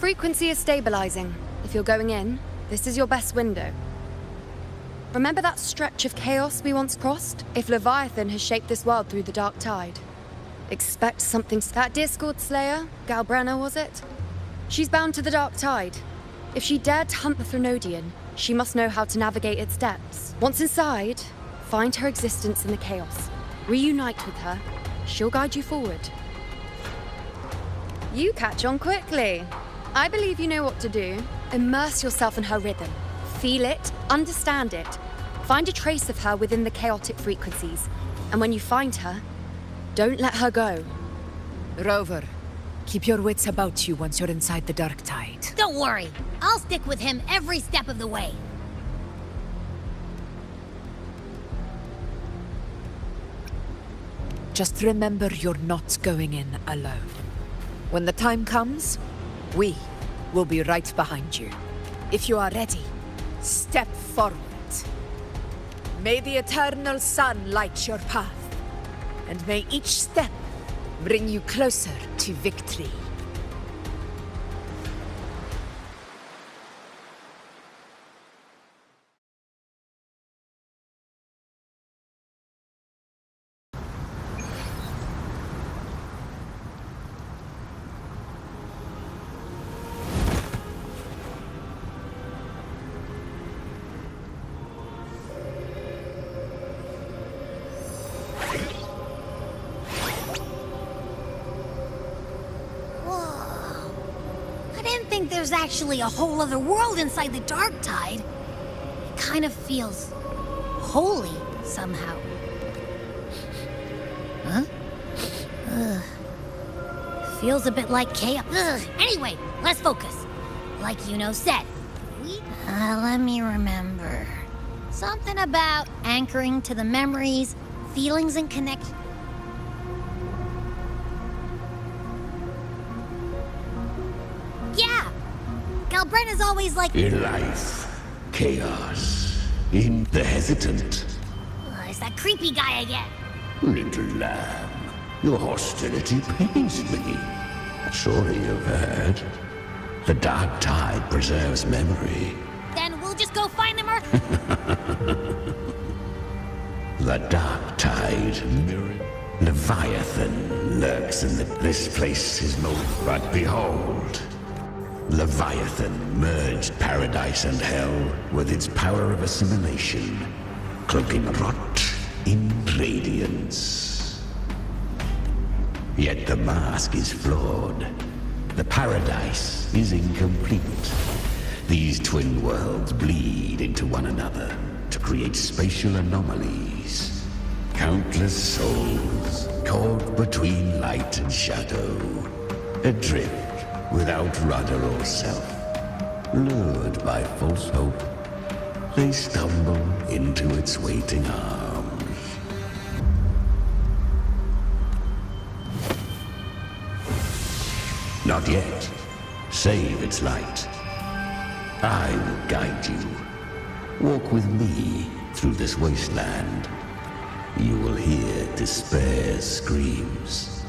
frequency is stabilizing. If you're going in, this is your best window. Remember that stretch of chaos we once crossed? If Leviathan has shaped this world through the dark tide, expect something. That Discord Slayer, Galbrenna, was it? She's bound to the dark tide. If she dared to hunt the Threnodian, she must know how to navigate its depths. Once inside, find her existence in the chaos. Reunite with her. She'll guide you forward. You catch on quickly. I believe you know what to do. Immerse yourself in her rhythm. Feel it, understand it. Find a trace of her within the chaotic frequencies. And when you find her, don't let her go. Rover, keep your wits about you once you're inside the dark tide. Don't worry. I'll stick with him every step of the way. Just remember you're not going in alone. When the time comes, we will be right behind you. If you are ready, step forward. May the eternal sun light your path, and may each step bring you closer to victory. There's actually a whole other world inside the dark tide. It kind of feels holy somehow. Huh? Ugh. Feels a bit like chaos. Ugh. Anyway, let's focus. Like said, let me remember. Something about anchoring to the memories, feelings, and connection. Yeah! Galbrenna's always like... In life, chaos. In the hesitant. It's that creepy guy again. Little lamb, your hostility pains me. Surely you've heard. The dark tide preserves memory. Then we'll just go find them or... The dark tide mirror. Leviathan lurks in this place is no... But behold... Leviathan merged paradise and hell with its power of assimilation, cloaking rot in radiance. Yet the mask is flawed. The paradise is incomplete. These twin worlds bleed into one another to create spatial anomalies. Countless souls caught between light and shadow, adrift without rudder or self. Lured by false hope, they stumble into its waiting arms. Not yet. Save its light. I will guide you. Walk with me through this wasteland. You will hear despair's screams.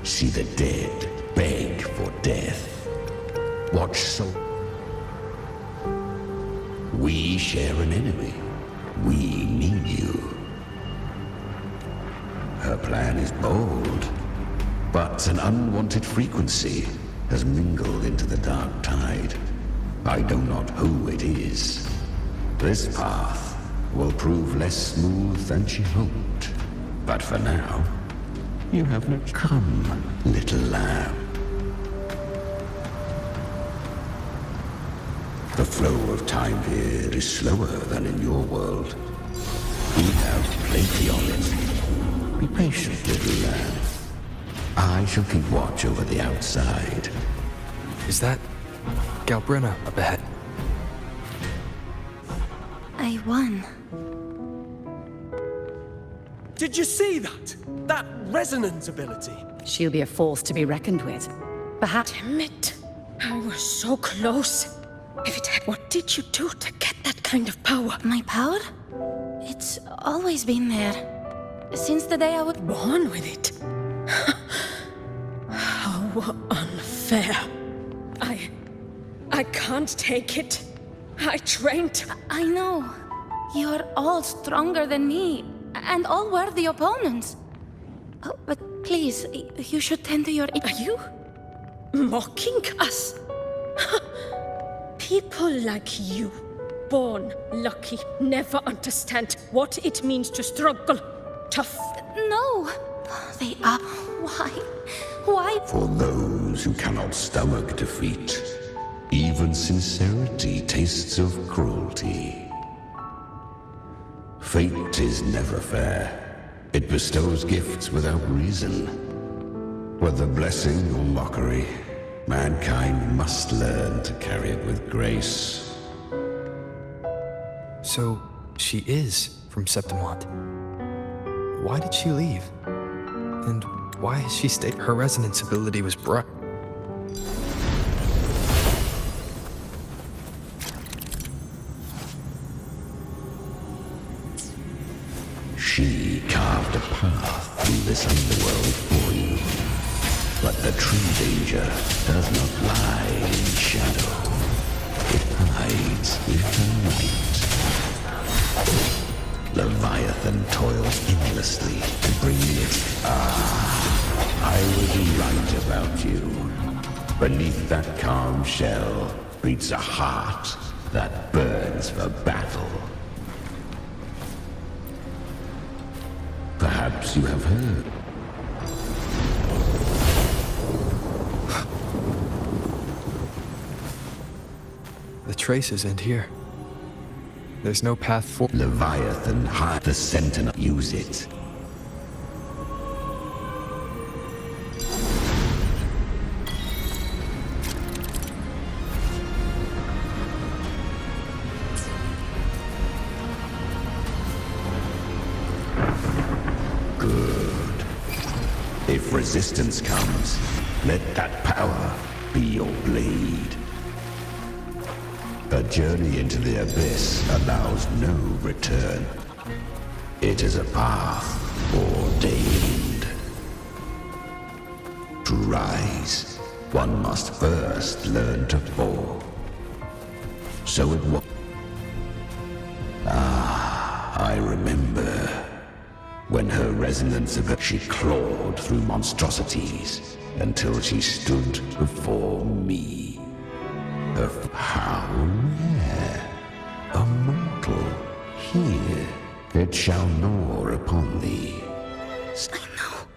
See the dead beg for death. Watch so. We share an enemy. We need you. Her plan is bold, but an unwanted frequency has mingled into the dark tide. I know not who it is. This path will prove less smooth than she hoped. But for now, you have no... Come, little lamb. The flow of time here is slower than in your world. We have plenty of it. Be patient, little lamb. I shall keep watch over the outside. Is that Galbrenna up ahead? I won. Did you see that? That resonance ability? She'll be a force to be reckoned with. Perhaps... Damn it! I was so close. If it had... What did you do to get that kind of power? My power? It's always been there. Since the day I was Born with it. How unfair. I can't take it. I trained. I know. You're all stronger than me, and all worthy opponents. Oh, but please, you should tend to your... Are you mocking us? People like you, born lucky, never understand what it means to struggle. Tough. No. They are... Why? Why? For those who cannot stomach defeat, even sincerity tastes of cruelty. Fate is never fair. It bestows gifts without reason. Whether blessing or mockery, mankind must learn to carry it with grace. So, she is from Septimont. Why did she leave? And why has she stayed? Her resonance ability was bright. She carved a path through this underworld for you. But the true danger does not lie in shadow. It hides with the light. Leviathan toils endlessly to bring it. I was right about you. Beneath that calm shell beats a heart that burns for battle. Perhaps you have heard. The traces end here. There's no path for... Leviathan, hide the Sentinel. Use it. Good. If resistance comes, let that power be your blade. A journey into the abyss allows no return. It is a path ordained. To rise, one must first learn to fall. So it was. I remember. When her resonance of it, she clawed through monstrosities until she stood before me. How rare! A mortal here. It shall gnaw upon thee. I know.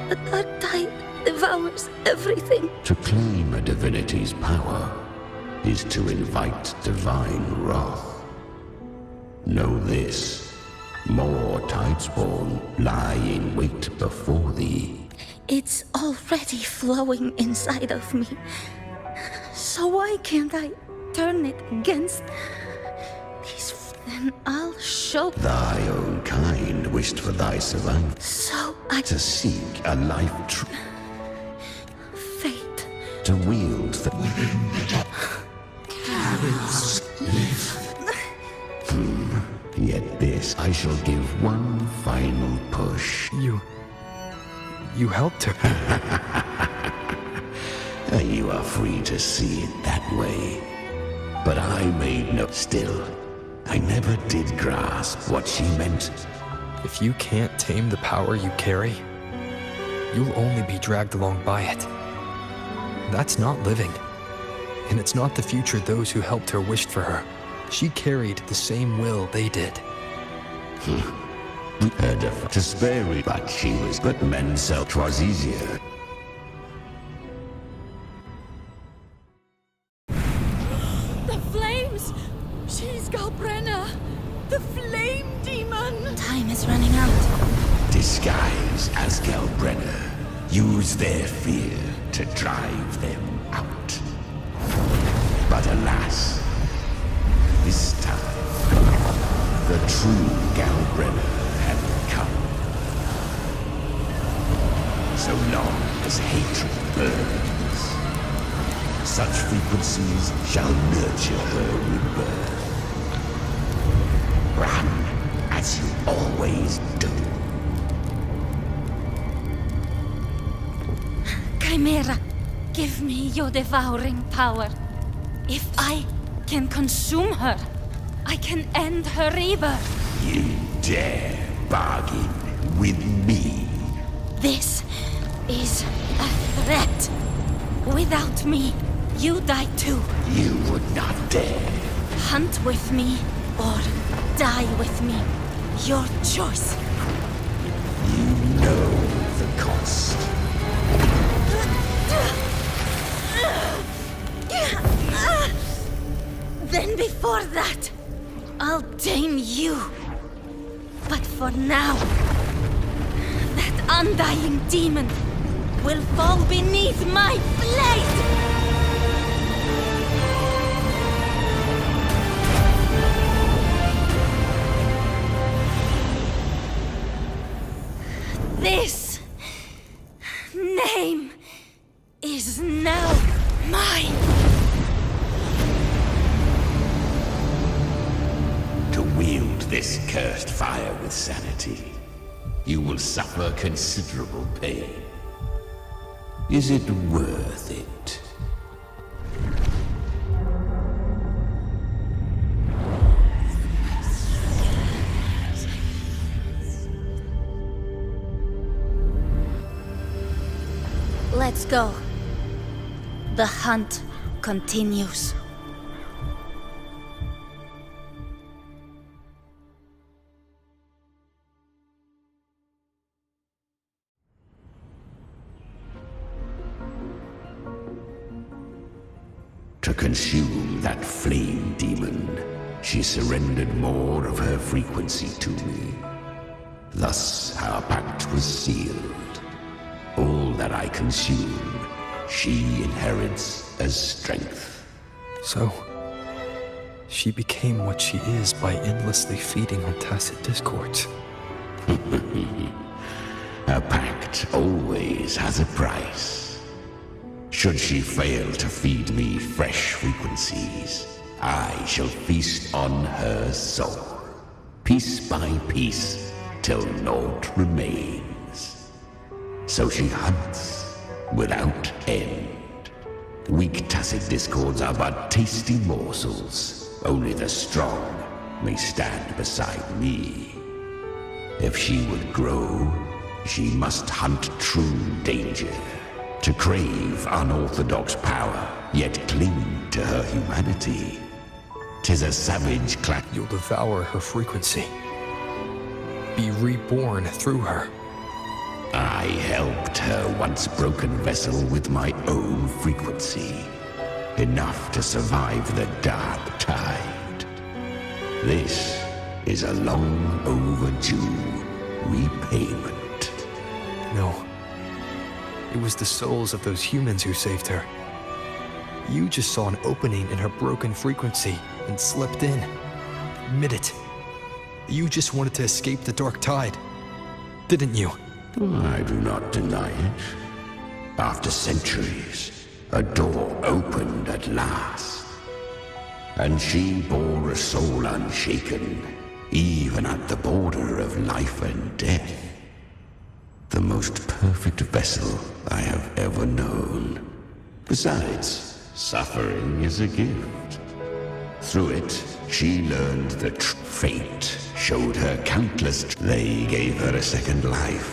The dark tide devours everything. To claim a divinity's power is to invite divine wrath. Know this. More tidespawn lie in wait before thee. It's already flowing inside of me. So why can't I turn it against these? Then I'll show. Thy own kind wished for thy survival. So I To seek a life fate. to wield the Yet this I shall give one final push. You helped her. You are free to see it that way. But I made no... Still, I never did grasp what she meant. If you can't tame the power you carry, you'll only be dragged along by it. That's not living. And it's not the future those who helped her wished for her. She carried the same will they did. We heard of to spare me, but she was but men so 'twas easier. The flames! She's Galbrenna! The flame demon! Time is running out. Disguise as Galbrenna. Use their fear to drive them out. But alas, this time, the true Galbrenna had come. So long as hatred burns, such frequencies shall nurture her rebirth. Run as you always do. Chimera, give me your devouring power. If I can consume her, I can end her rebirth. You dare bargain with me? This is a threat. Without me, you die too. You would not dare. Hunt with me or die with me. Your choice. You know the cost. Then before that, I'll tame you. But for now, that undying demon will fall beneath my blade! This name is now mine. To wield this cursed fire with sanity, you will suffer considerable pain. Is it worth it? Let's go. The hunt continues. To consume that flame demon, she surrendered more of her frequency to me. Thus our pact was sealed. All that I consume, she inherits as strength. So, she became what she is by endlessly feeding on tacit discords. A pact always has a price. Should she fail to feed me fresh frequencies, I shall feast on her soul, piece by piece, till naught remains. So she hunts without end. Weak tacit discords are but tasty morsels. Only the strong may stand beside me. If she would grow, she must hunt true danger. To crave unorthodox power, yet cling to her humanity. 'Tis a savage clash. You'll devour her frequency. Be reborn through her. I helped her once broken vessel with my own frequency. Enough to survive the dark tide. This is a long overdue repayment. No. It was the souls of those humans who saved her. You just saw an opening in her broken frequency and slipped in. Admit it. You just wanted to escape the dark tide, didn't you? I do not deny it. After centuries, a door opened at last. And she bore a soul unshaken, even at the border of life and death. The most perfect vessel I have ever known. Besides, suffering is a gift. Through it, she learned that fate showed her countless. They gave her a second life.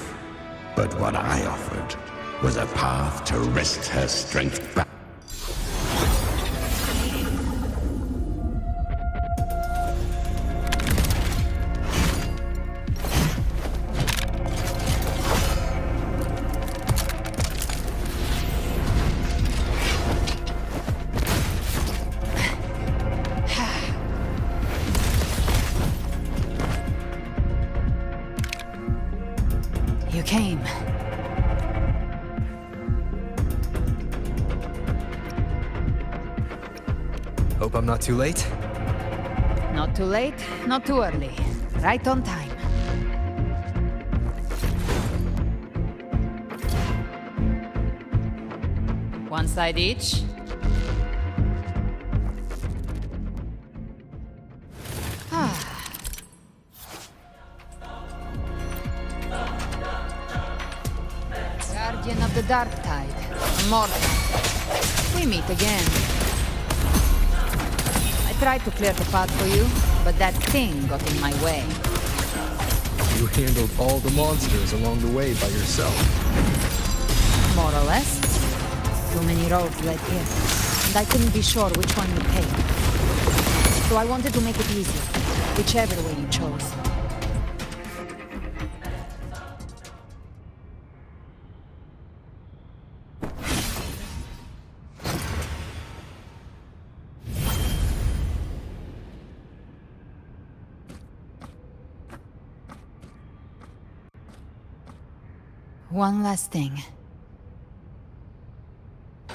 But what I offered was a path to wrest her strength back. You came. Hope I'm not too late. Not too late, not too early. Right on time. One side each. Guardian of the Dark Tide, Immortal. We meet again. tried to clear the path for you, but that thing got in my way. You handled all the monsters along the way by yourself. More or less. Too many roads led here, and I couldn't be sure which one would take. So I wanted to make it easier, whichever way you chose. One last thing.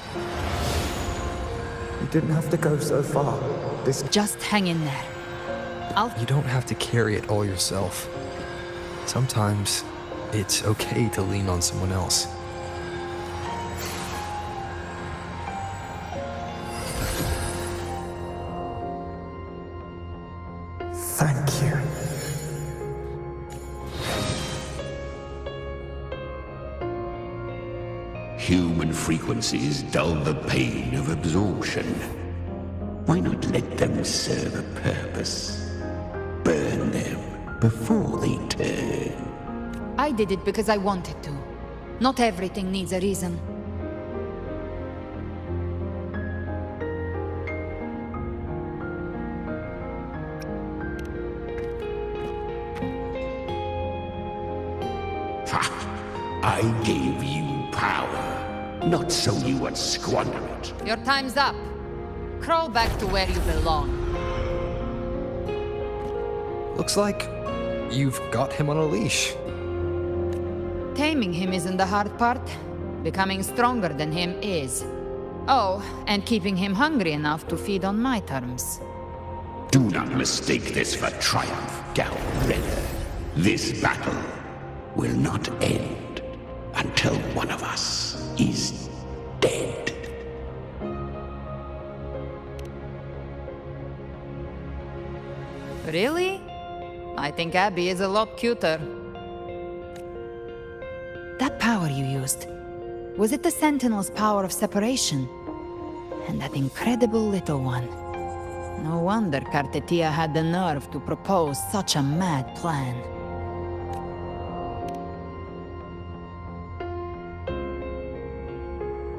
You didn't have to go so far. This Just hang in there. You don't have to carry it all yourself. Sometimes it's okay to lean on someone else. Thank you. Human frequencies dull the pain of absorption. Why not let them serve a purpose? Burn them before they turn. I did it because I wanted to. Not everything needs a reason. Ha! I gave you power, not so you would squander it. Your time's up. Crawl back to where you belong. Looks like you've got him on a leash. Taming him isn't the hard part. Becoming stronger than him is. Oh, and keeping him hungry enough to feed on my terms. Do not mistake this for triumph, Gal Redder. This battle will not end until one of us is dead. Really? I think Abby is a lot cuter. That power you used, was it the Sentinel's power of separation? And that incredible little one. No wonder Cartetia had the nerve to propose such a mad plan.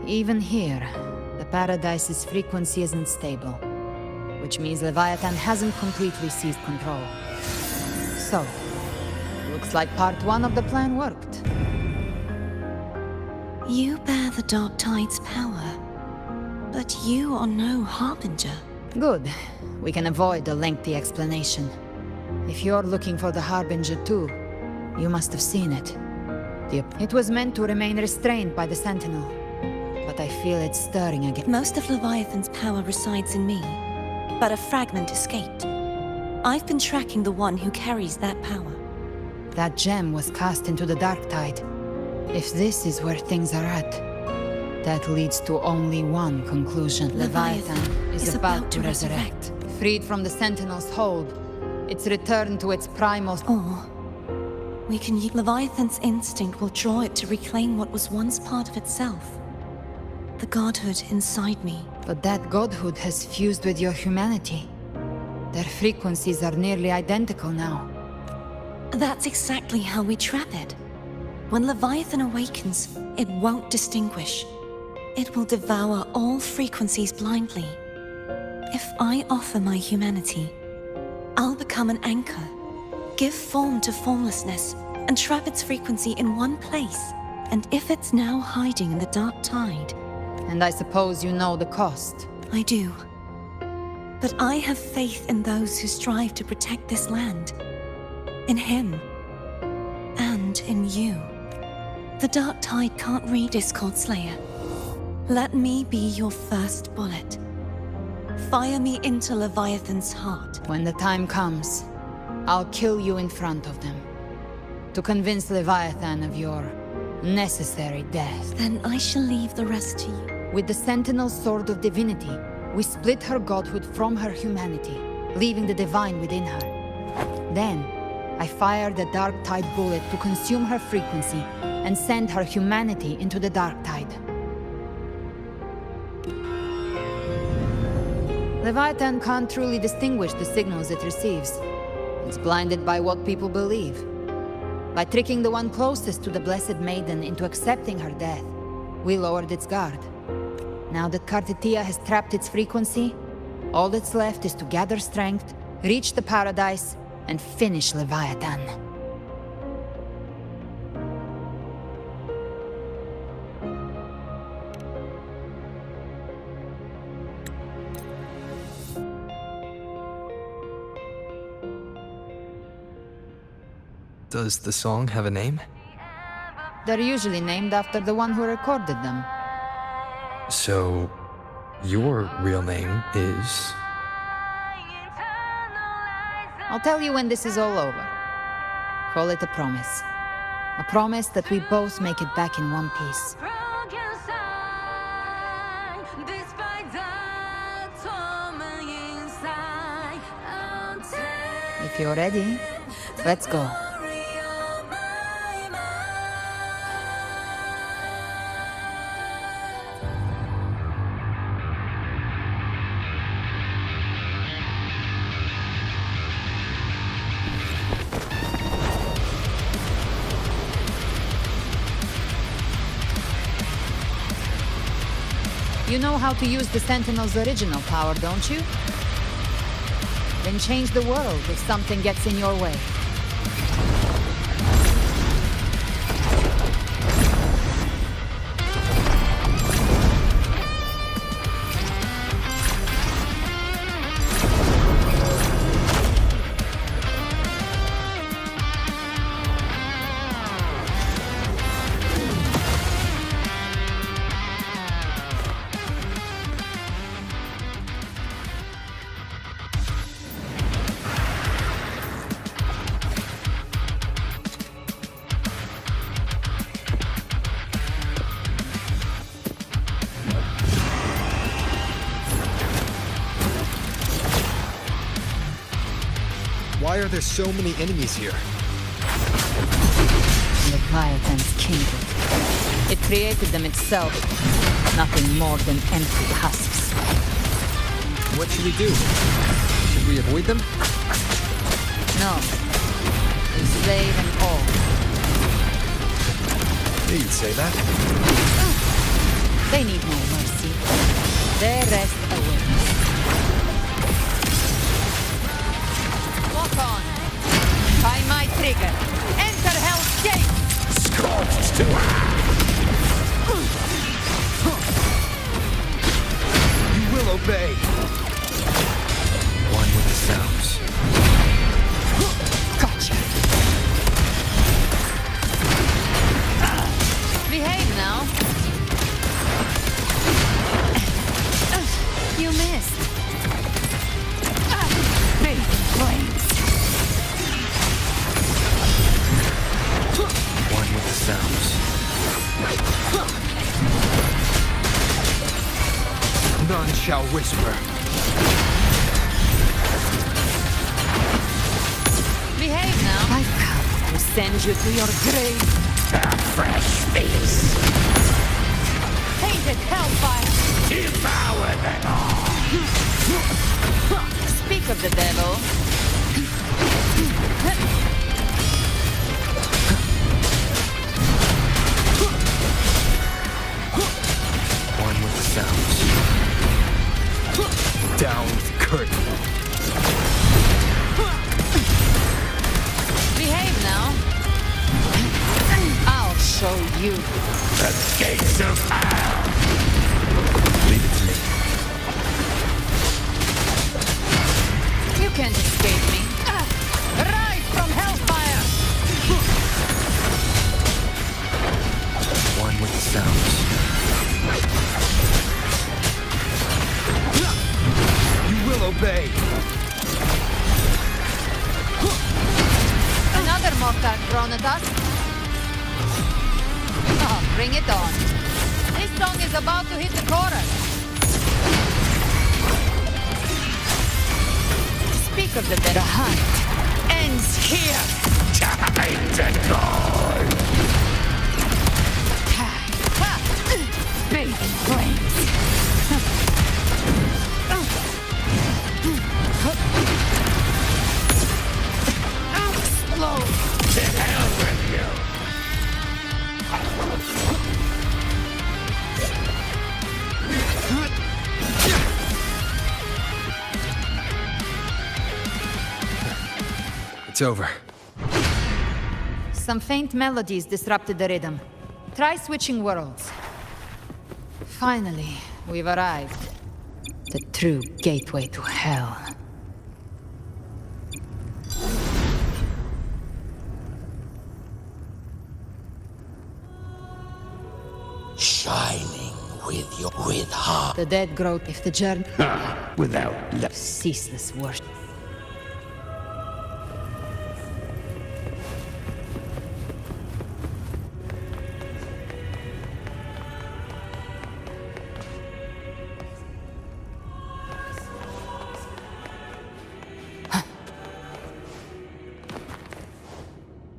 Even here, the Paradise's frequency isn't stable, which means Leviathan hasn't completely seized control. So, looks like part one of the plan worked. You bear the Dark Tide's power, but you are no Harbinger. Good. We can avoid a lengthy explanation. If you're looking for the Harbinger too, you must have seen it. It was meant to remain restrained by the Sentinel, but I feel it stirring again. Most of Leviathan's power resides in me, but a fragment escaped. I've been tracking the one who carries that power. That gem was cast into the Dark Tide. If this is where things are at, that leads to only one conclusion. Leviathan is about to resurrect. Freed from the Sentinel's hold, it's returned to its primal... Or we can use Leviathan's instinct will draw it to reclaim what was once part of itself. The godhood inside me. But that godhood has fused with your humanity. Their frequencies are nearly identical now. That's exactly how we trap it. When Leviathan awakens, it won't distinguish. It will devour all frequencies blindly. If I offer my humanity, I'll become an anchor, give form to formlessness, and trap its frequency in one place. And if it's now hiding in the Dark Tide... And I suppose you know the cost. I do. But I have faith in those who strive to protect this land. In him. And in you. The Dark Tide can't read Discord Slayer. Let me be your first bullet. Fire me into Leviathan's heart. When the time comes, I'll kill you in front of them. To convince Leviathan of your necessary death. Then I shall leave the rest to you. With the Sentinel's Sword of Divinity, we split her godhood from her humanity, leaving the divine within her. Then, I fired the Dark Tide bullet to consume her frequency and send her humanity into the Dark Tide. Leviathan can't truly distinguish the signals it receives. It's blinded by what people believe. By tricking the one closest to the Blessed Maiden into accepting her death, we lowered its guard. Now that Kartitia has trapped its frequency, all that's left is to gather strength, reach the paradise, and finish Leviathan. Does the song have a name? They're usually named after the one who recorded them. So, your real name is... I'll tell you when this is all over. Call it a promise. A promise that we both make it back in one piece. If you're ready, let's go. You know how to use the Sentinel's original power, don't you? Then change the world if something gets in your way. Why are there so many enemies here? Leviathan's kindred. It created them itself. Nothing more than empty husks. What should we do? Should we avoid them? No. We slay them all. You'd say that. They need no mercy. Their rest awaits. Lock on. By my trigger. Enter Hell's Gate! Scorched to You will obey. One with the sounds. Gotcha. Behave now. You missed. Big flames. One with the sounds. None shall whisper. Behave now. I've come to send you to your grave. a fresh feast. Painted hellfire. Devour them all. Speak of the devil. One with the sounds. Down with the curtain. Behave now. I'll show you. The gates of hell. Leave it to me. You can't escape me. Rise from hellfire! One with the sounds. You will obey. Another mortar thrown at us. Oh, bring it on. This song is about to hit the chorus. Speak of the dead. The hunt ends here. Time to go. Bathing flames. It's over. Some faint melodies disrupted the rhythm. Try switching worlds. Finally, we've arrived. The true gateway to hell. Shining with heart. The dead grow if the journey... Without Ceaseless worship.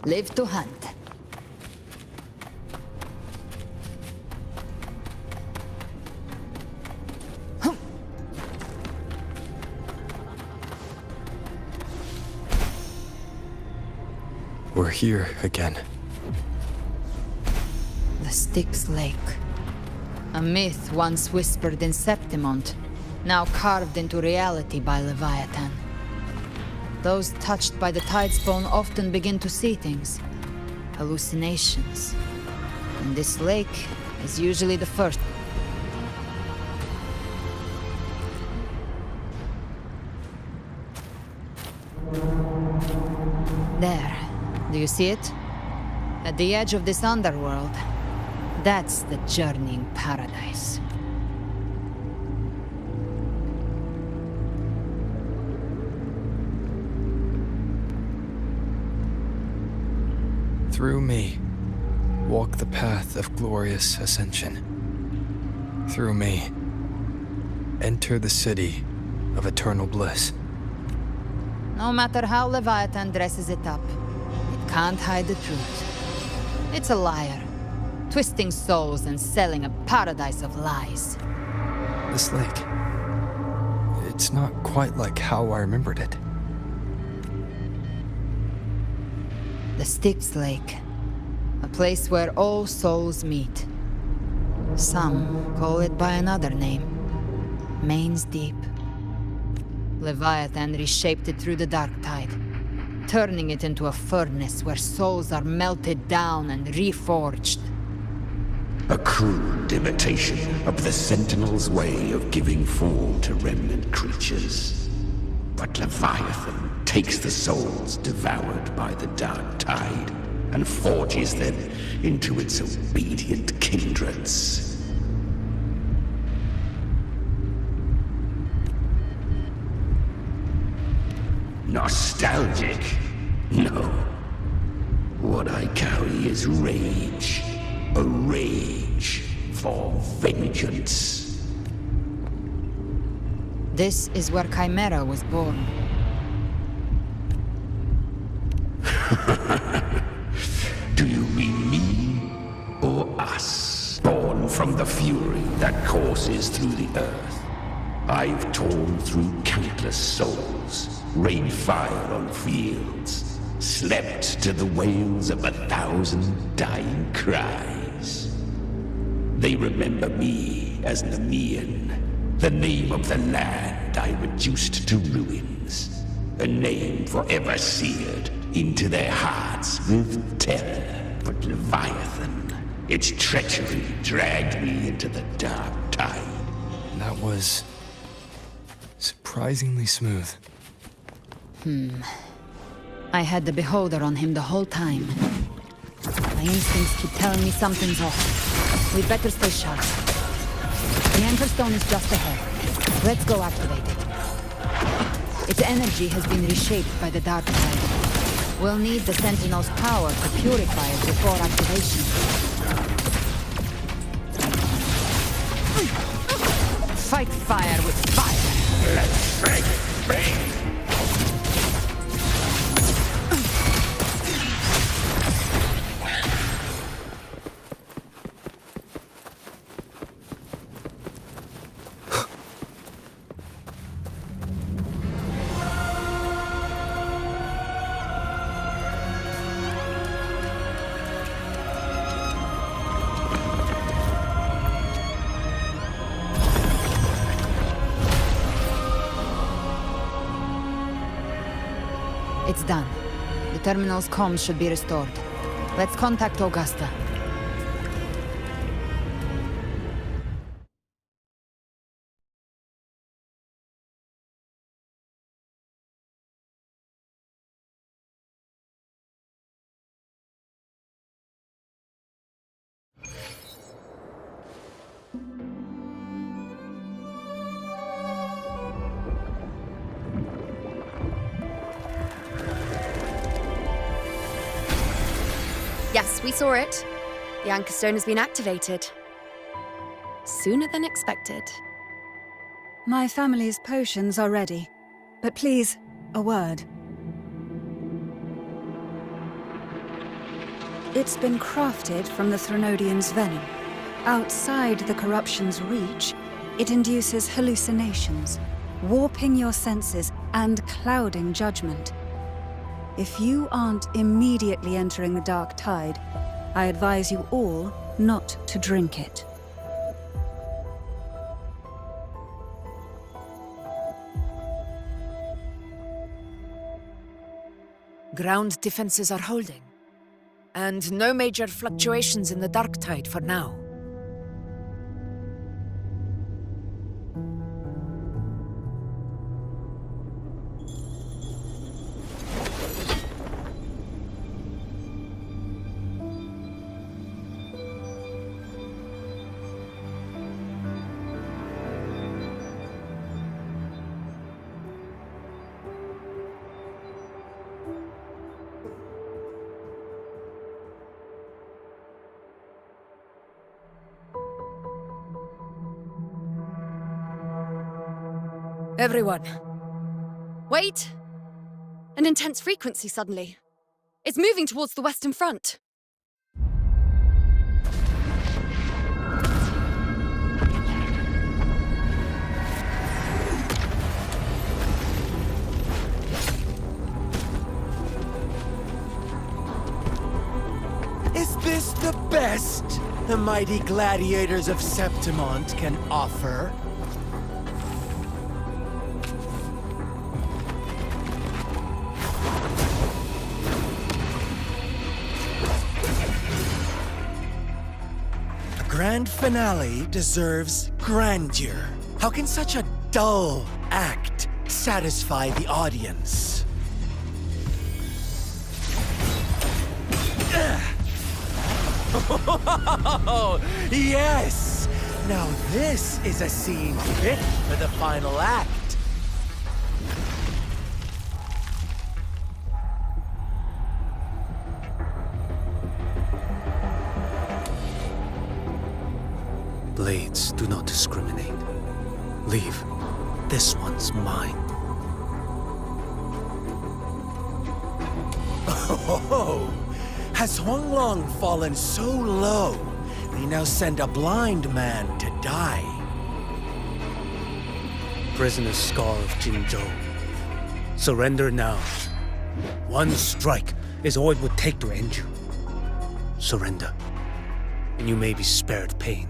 Live to hunt. We're here again. The Styx Lake. A myth once whispered in Septimont, now carved into reality by Leviathan. Those touched by the Tidespawn often begin to see things. Hallucinations. And this lake is usually the first. There. Do you see it? At the edge of this underworld. That's the journeying paradise. Through me, walk the path of glorious ascension. Through me, enter the city of eternal bliss. No matter how Leviathan dresses it up, it can't hide the truth. It's a liar, twisting souls and selling a paradise of lies. This lake, it's not quite like how I remembered it. The Styx Lake. A place where all souls meet. Some call it by another name. Main's Deep. Leviathan reshaped it through the dark tide, turning it into a furnace where souls are melted down and reforged. A crude imitation of the Sentinel's way of giving form to remnant creatures. But Leviathan takes the souls devoured by the dark tide and forges them into its obedient kindreds. Nostalgic? No. What I carry is rage. A rage for vengeance. This is where Chimera was born. Do you mean me or us? Born from the fury that courses through the earth. I've torn through countless souls, rained fire on fields, slept to the wails of 1,000 dying cries. They remember me as Nemean, the name of the land I reduced to ruins, a name forever seared into their hearts with terror. But Leviathan, its treachery dragged me into the dark tide. That was surprisingly smooth. I had the Beholder on him the whole time. My instincts keep telling me something's off. We'd better stay sharp. The Anchor Stone is just ahead. Let's go activate it. Its energy has been reshaped by the dark tide. We'll need the Sentinel's power to purify it before activation. Fight fire with fire! Let's break! It's done. The terminal's comms should be restored. Let's contact Augusta. Yes, we saw it. The Anchor Stone has been activated. Sooner than expected. My family's potions are ready. But please, a word. It's been crafted from the Threnodian's venom. Outside the corruption's reach, it induces hallucinations, warping your senses and clouding judgment. If you aren't immediately entering the dark tide, I advise you all not to drink it. Ground defenses are holding. And no major fluctuations in the dark tide for now. Everyone. Wait! An intense frequency suddenly. It's moving towards the Western Front. Is this the best the mighty gladiators of Septimont can offer? A grand finale deserves grandeur. How can such a dull act satisfy the audience? Oh, yes! Now this is a scene fit for the final act. Blades do not discriminate. Leave. This one's mine. Oh, has Huanglong fallen so low, they now send a blind man to die? Prisoner Scar of Jinzhou. Surrender now. One strike is all it would take to end you. Surrender, and you may be spared pain.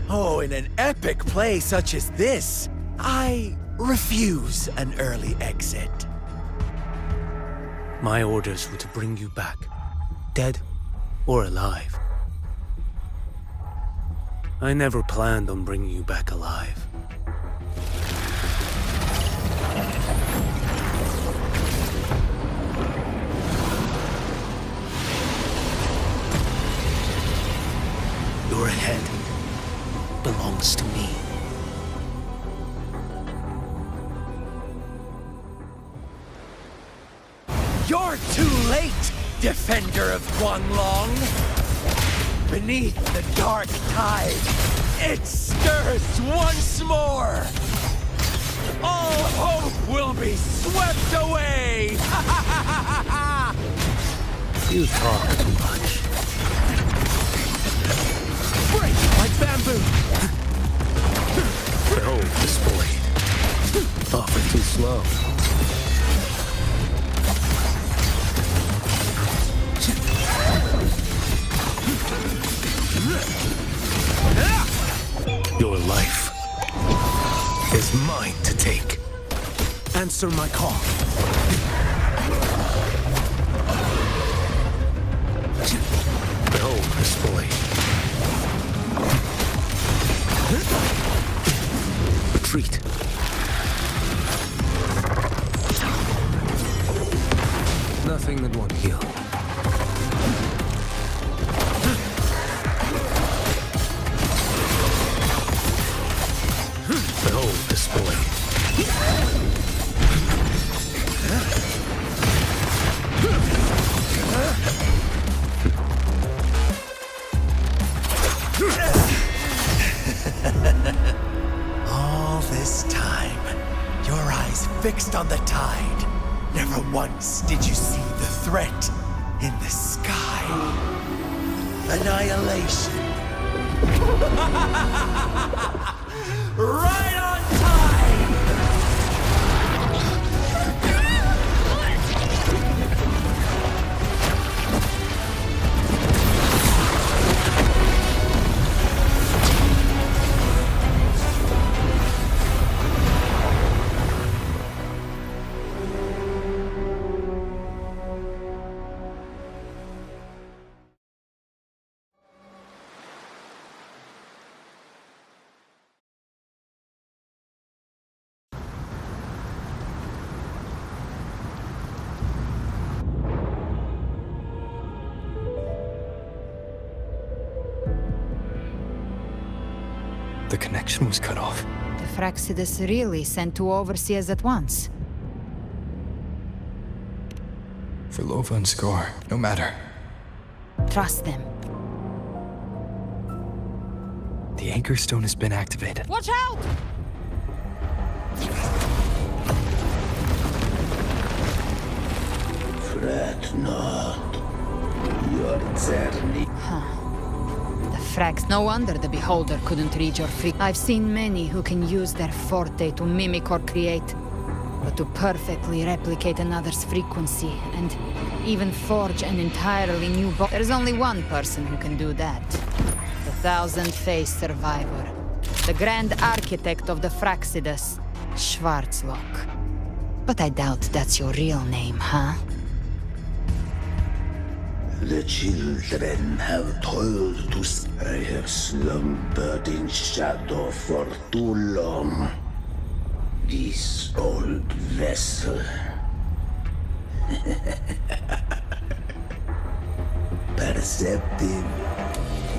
Oh, in an epic play such as this, I refuse an early exit. My orders were to bring you back, dead or alive. I never planned on bringing you back alive. Your head belongs to me. You're too late, defender of Huanglong! Beneath the dark tide, it stirs once more! All hope will be swept away! You talk too much. Break like bamboo! Behold this blade. Often too slow. Your life is mine to take. Answer my call. Behold this boy. Retreat. Nothing that won't heal. Behold this boy. All this time, your eyes fixed on the tide. Never once did you see the threat in the sky. Annihilation. Right on time! The connection was cut off. The Fraxidus really sent two overseers at once. For Lova and Scar, no matter. Trust them. The Anchor Stone has been activated. Watch out! Fret not. Your journey. The Frax, no wonder the Beholder couldn't read your freak. I've seen many who can use their forte to mimic or create, but to perfectly replicate another's frequency and even forge an entirely new there's only one person who can do that. The thousand-faced survivor. The grand architect of the Fraxidus, Schwarzlock. But I doubt that's your real name, huh? The children have told us I have slumbered in shadow for too long. This old vessel. Perceptive,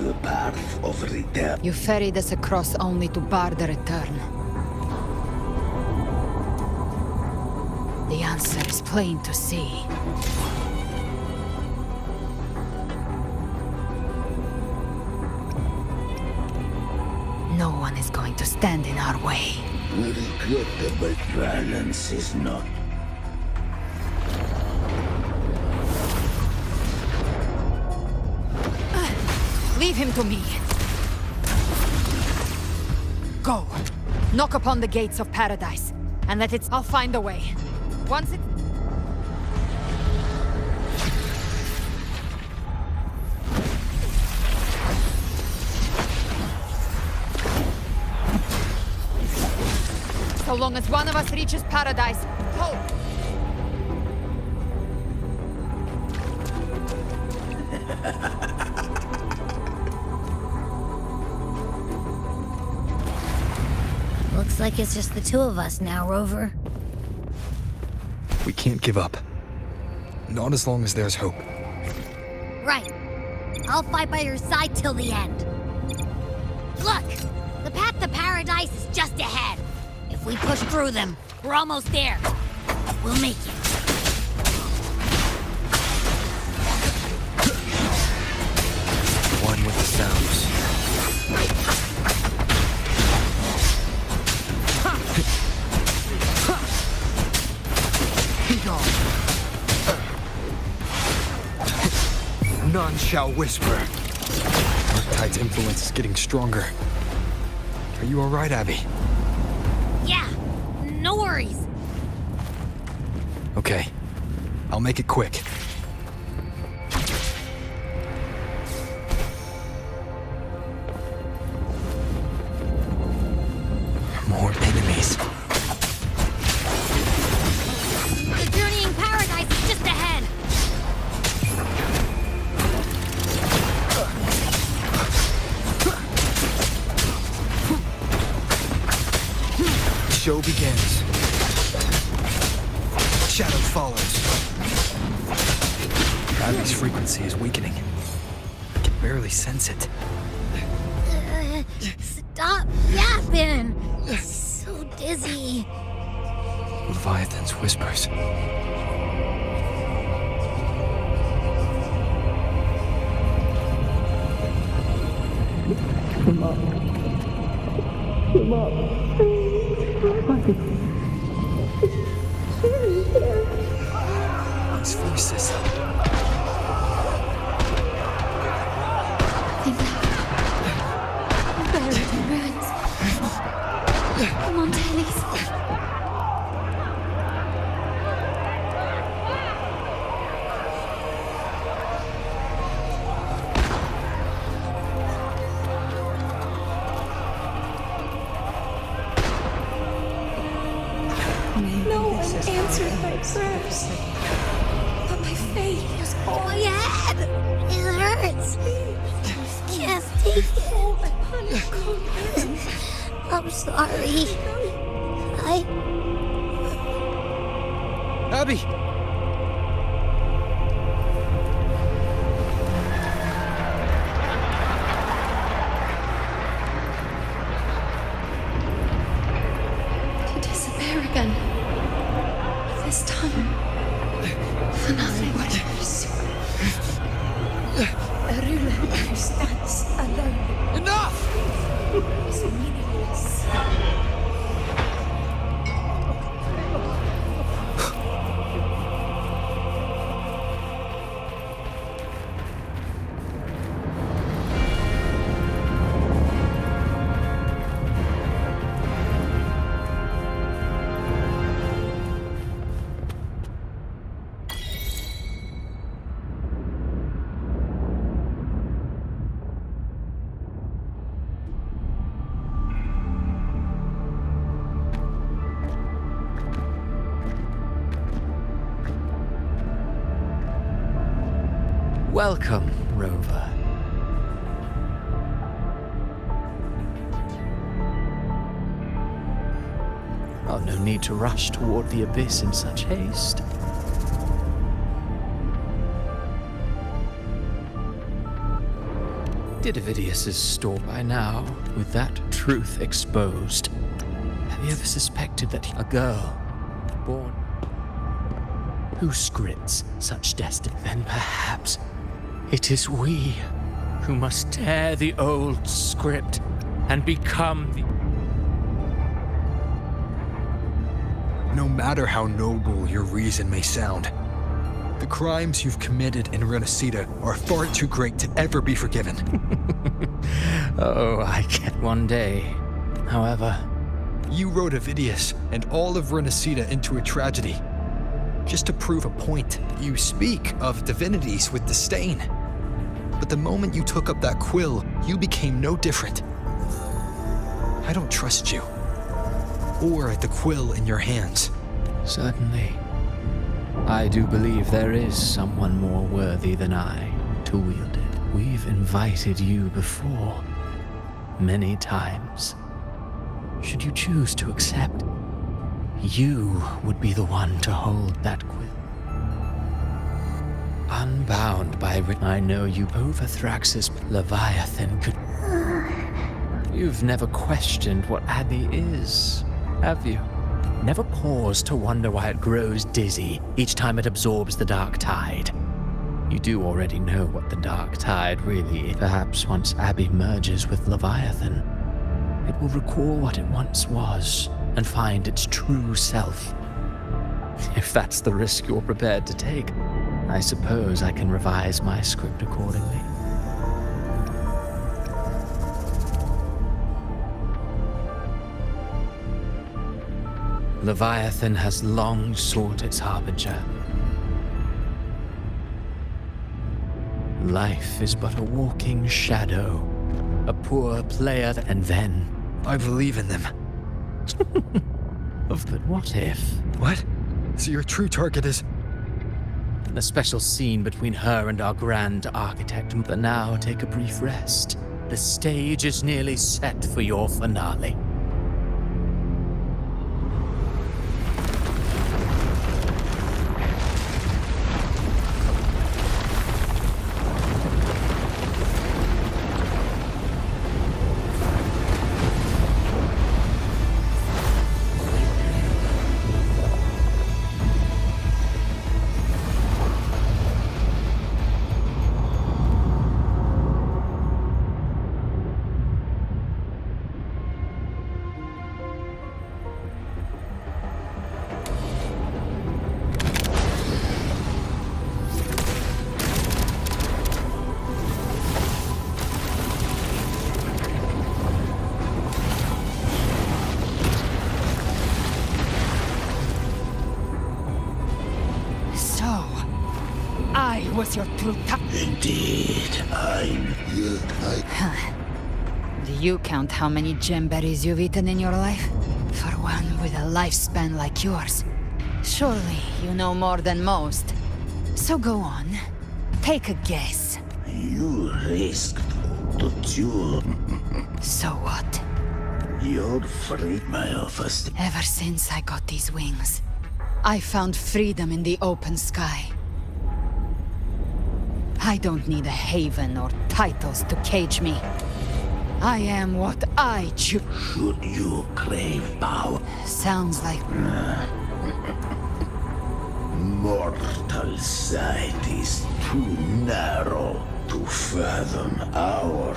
the path of return. You ferried us across only to bar the return. The answer is plain to see. No one is going to stand in our way. Regrettable violence is not. Leave him to me. Go. Knock upon the gates of paradise, and let it. I'll find a way. Once it. So long as one of us reaches paradise, hope. Looks like it's just the two of us now, Rover. We can't give up. Not as long as there's hope. Right. I'll fight by your side till the end. Look! The path to paradise is just ahead. If we push through them, we're almost there. We'll make it. One with the sounds. None shall whisper. Arctide's influence is getting stronger. Are you all right, Abby? Yeah, no worries. Okay. I'll make it quick. More enemies. The journeying paradise is just ahead. show begins. Shadow follows. Abby's frequency is weakening. I can barely sense it. Stop yapping! So dizzy. Leviathan's whispers. These voices. Buried in ruins. Come on, Dennis. No one answered my prayers. But my faith was all Oh, my head! It hurts. I can't take it. I'm sorry. Abby! to disappear again. This time, for nothing. A ruler who stands alone Enough! is meaningless. Welcome, Rover. Oh, no need to rush toward the abyss in such haste. Did Avidius's store by now, with that truth exposed? Have you ever suspected that a girl born who scripts such destiny? Then perhaps it is we who must tear the old script and become the... No matter how noble your reason may sound, the crimes you've committed in Renacida are far too great to ever be forgiven. Oh, I get one day. However, You wrote Avidius and all of Renacida into a tragedy, just to prove a point. You speak of divinities with disdain, but the moment you took up that quill, you became no different. I don't trust you, or the quill in your hands. certainly, I do believe there is someone more worthy than I to wield it. We've invited you before, many times. Should you choose to accept, you would be the one to hold that quill. Unbound by I know you over Thrax's Leviathan could... You've never questioned what Abbey is, have you? Never paused to wonder why it grows dizzy each time it absorbs the dark tide. You do already know what the dark tide really is. Perhaps once Abbey merges with Leviathan, it will recall what it once was and find its true self. If that's the risk you're prepared to take, I suppose I can revise my script accordingly. Leviathan has long sought its harbinger. Life is but a walking shadow, a poor player, and then... I believe in them. But what if? What? So your true target is... A special scene between her and our grand architect. But now take a brief rest. The stage is nearly set for your finale. us your true Indeed, Do you count how many gemberries you've eaten in your life? For one with a lifespan like yours. Surely you know more than most. So go on. Take a guess. You risked the duel. So what? You're free, my office. Ever since I got these wings, I found freedom in the open sky. I don't need a haven or titles to cage me. I am what I choose. Should you crave power? Sounds like... Mortal sight is too narrow to fathom our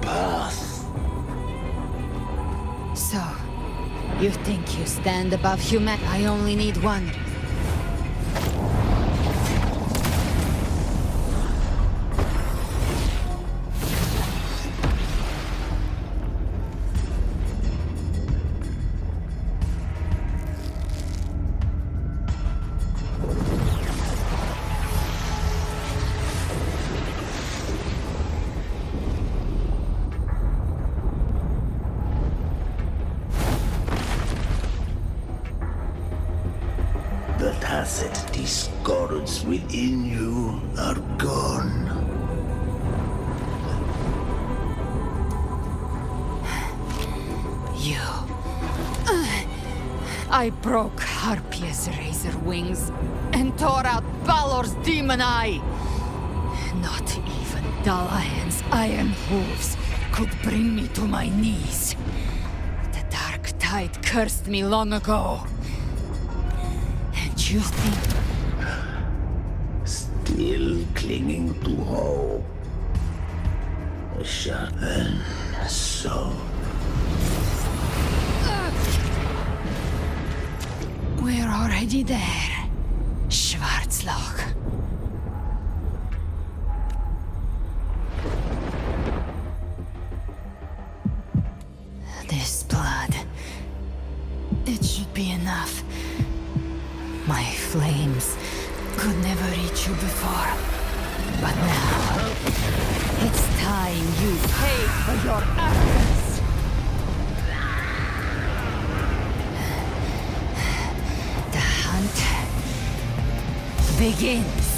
path. So, you think you stand above human? I only need one. The tacit discords within you are gone. You... I broke Harpia's razor wings and tore out Balor's demon eye. Not even Dalahan's iron hooves could bring me to my knees. The dark tide cursed me long ago. And you think... Still clinging to hope. A sharpened soul. We're already there, Schwarzloch. This blood... it should be enough. My flames could never reach you before. But now... it's time you pay for your arrogance! Begins.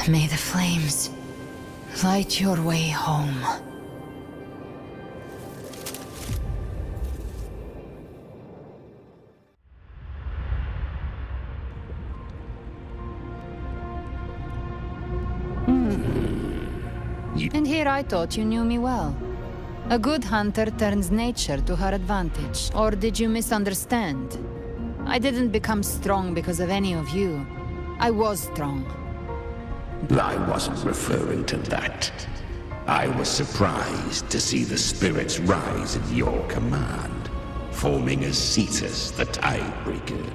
May the flames light your way home. And here I thought you knew me well. A good hunter turns nature to her advantage. Or did you misunderstand? I didn't become strong because of any of you. I was strong. I wasn't referring to that. I was surprised to see the spirits rise at your command, forming as Cetus the Tidebreaker.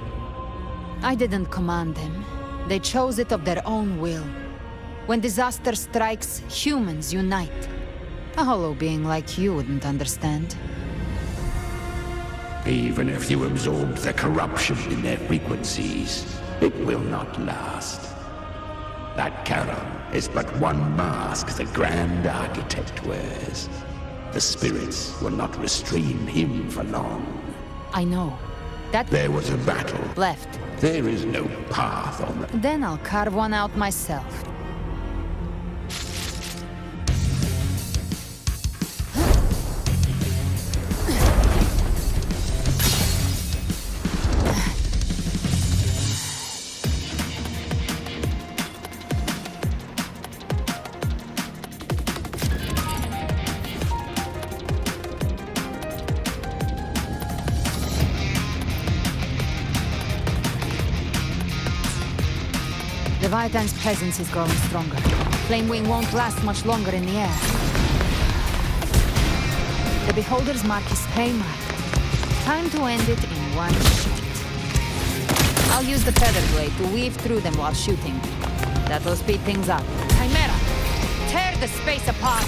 I didn't command them. They chose it of their own will. When disaster strikes, humans unite. A hollow being like you wouldn't understand. Even if you absorb the corruption in their frequencies, it will not last. That Charon is but one mask the Grand Architect wears. The spirits will not restrain him for long. I know. There was a battle. Left. There is no path on the... Then I'll carve one out myself. Leviathan's presence is growing stronger. Flamewing won't last much longer in the air. The Beholder's mark is claim right. Time to end it in one shot. I'll use the feather blade to weave through them while shooting. That'll speed things up. Chimera! Tear the space apart!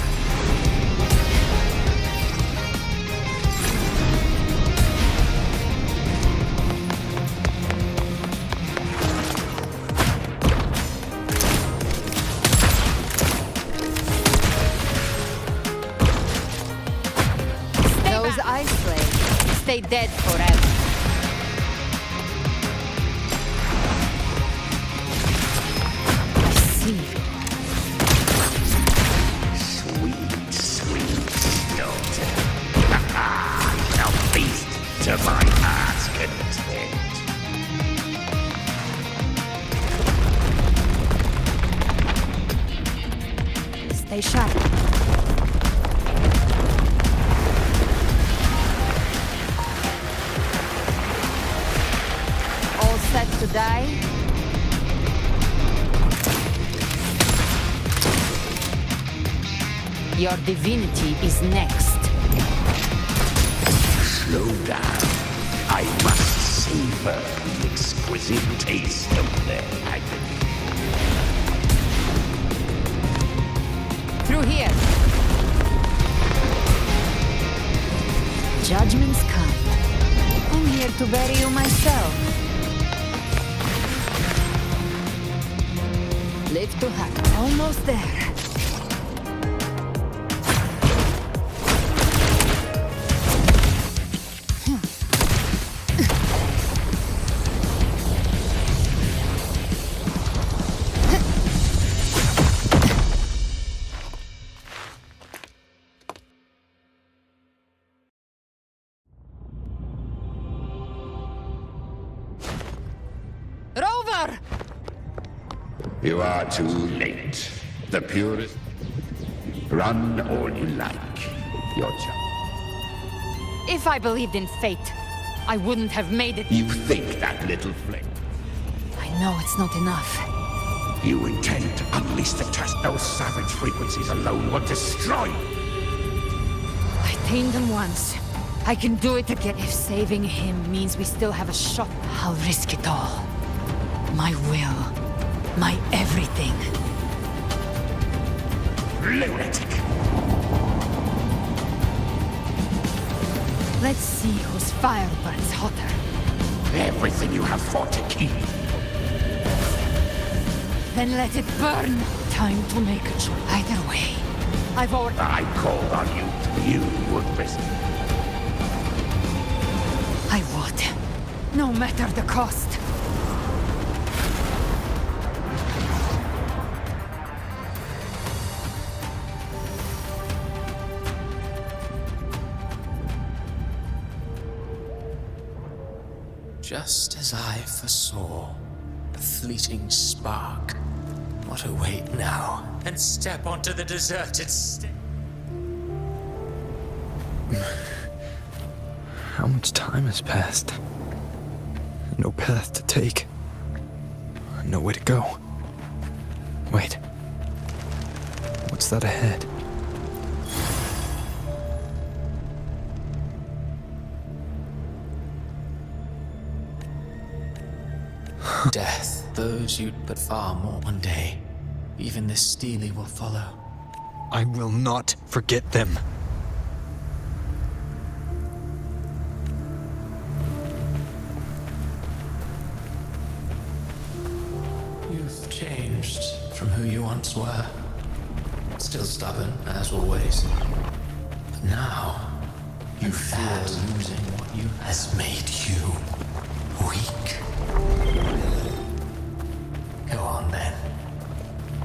Those ice blades stay dead forever. I see. Sweet, sweet daughter. Now feast to my heart's content. Stay sharp. All set to die? Your divinity is next. Slow down. I must savor the exquisite taste of their agony. Through here. Judgment's come. I'm here to bury you myself. Live to hack. Almost there. Rover! You are too late. The purest. Run all you like. Your choice. If I believed in fate, I wouldn't have made it. You think that little flame. I know it's not enough. You intend to unleash the test. Those savage frequencies alone will destroy you. I tamed him once. I can do it again. If saving him means we still have a shot, I'll risk it all. My will. My everything. Lunatic! Let's see whose fire burns hotter. Everything you have fought to keep. Then let it burn. Time to make a choice. Either way, I've already... I called on you. You would risk it. I would. No matter the cost. Just as I foresaw, a fleeting spark. What a wait now, and step onto the deserted How much time has passed? No path to take. Nowhere to go. Wait. What's that ahead? Death, those you'd but far more one day. Even this Steely will follow. I will not forget them. You've changed from who you once were. Still stubborn, as always. But now, you fear losing what you has made you weak. Go on then.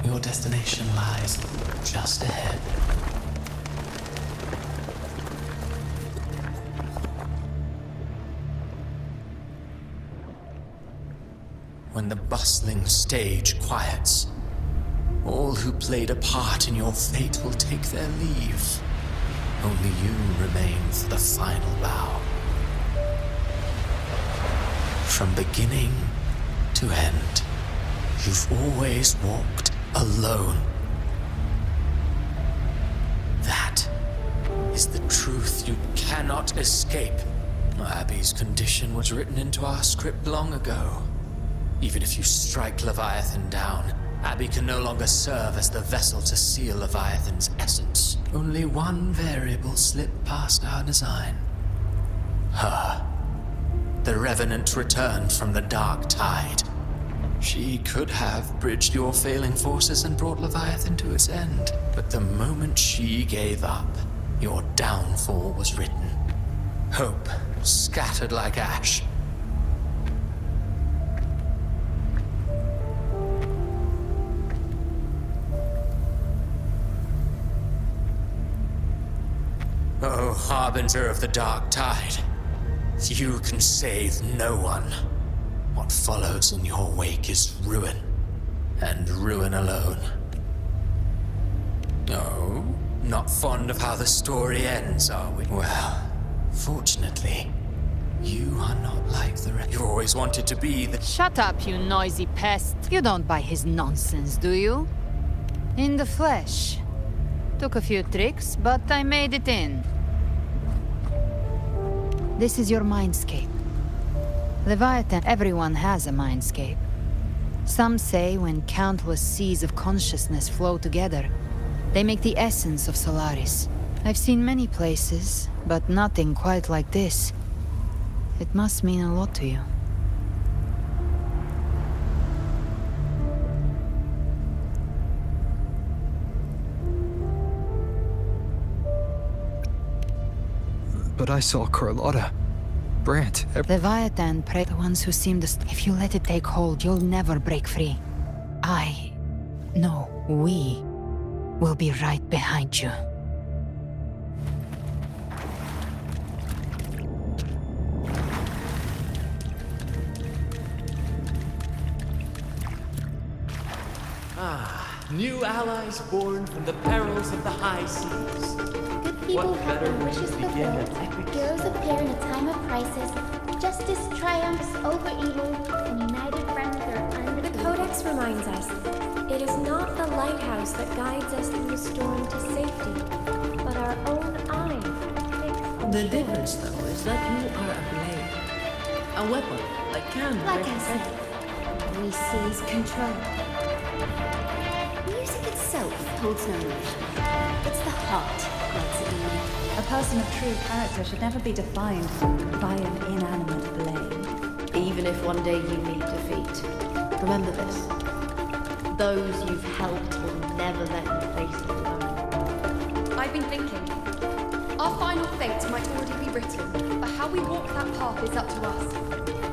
Your destination lies just ahead. When the bustling stage quiets, all who played a part in your fate will take their leave. Only you remain for the final bow. From beginning to end, You've always walked alone. That is the truth you cannot escape. Abby's condition was written into our script long ago. Even if you strike Leviathan down, Abby can no longer serve as the vessel to seal Leviathan's essence. Only one variable slipped past our design. Her. The Revenant returned from the Dark Tide. She could have bridged your failing forces and brought Leviathan to its end. But the moment she gave up, your downfall was written. Hope scattered like ash. Oh, harbinger of the Dark Tide. You can save no one. What follows in your wake is ruin, and ruin alone. Oh, not fond of how the story ends, are we? Well, fortunately, you are not like the rest. You always wanted to be the... Shut up, you noisy pest. You don't buy his nonsense, do you? In the flesh. Took a few tricks, but I made it in. This is your mindscape. Leviathan, everyone has a mindscape. Some say when countless seas of consciousness flow together, they make the essence of Solaris. I've seen many places, but nothing quite like this. It must mean a lot to you. But I saw Carlotta, Brant, Leviathan prey the ones who seem to... If you let it take hold, you'll never break free. We will be right behind you. New allies born from the perils of the high seas. Good people have their wishes fulfilled. Heroes appear in a time of crisis. Justice triumphs over evil, and united friends are under the Codex reminds us, it is not the lighthouse that guides us through the storm to safety, but our own eyes. The difference, though, is that you are a blade. A weapon that can Like break I said, we seize control. Music itself holds no emotion. It's the heart that makes it unique. A person of true character should never be defined by an inanimate blade. Even if one day you meet defeat, remember this. Those you've helped will never let you face it alone. I've been thinking. Our final fate might already be written, but how we walk that path is up to us.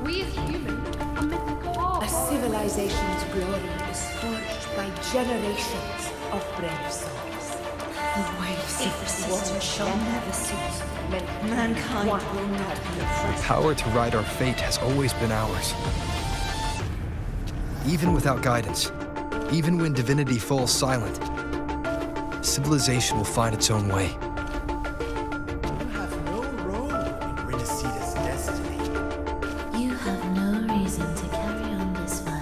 We as humans are meant to carve. A civilization's glory is forged by generations of brave souls. The waves of resistance shall never cease. Mankind will not be The power to ride our fate has always been ours. Even without guidance, even when divinity falls silent, civilization will find its own way. You have no role in Renacita's destiny. You have no reason to carry on this fight.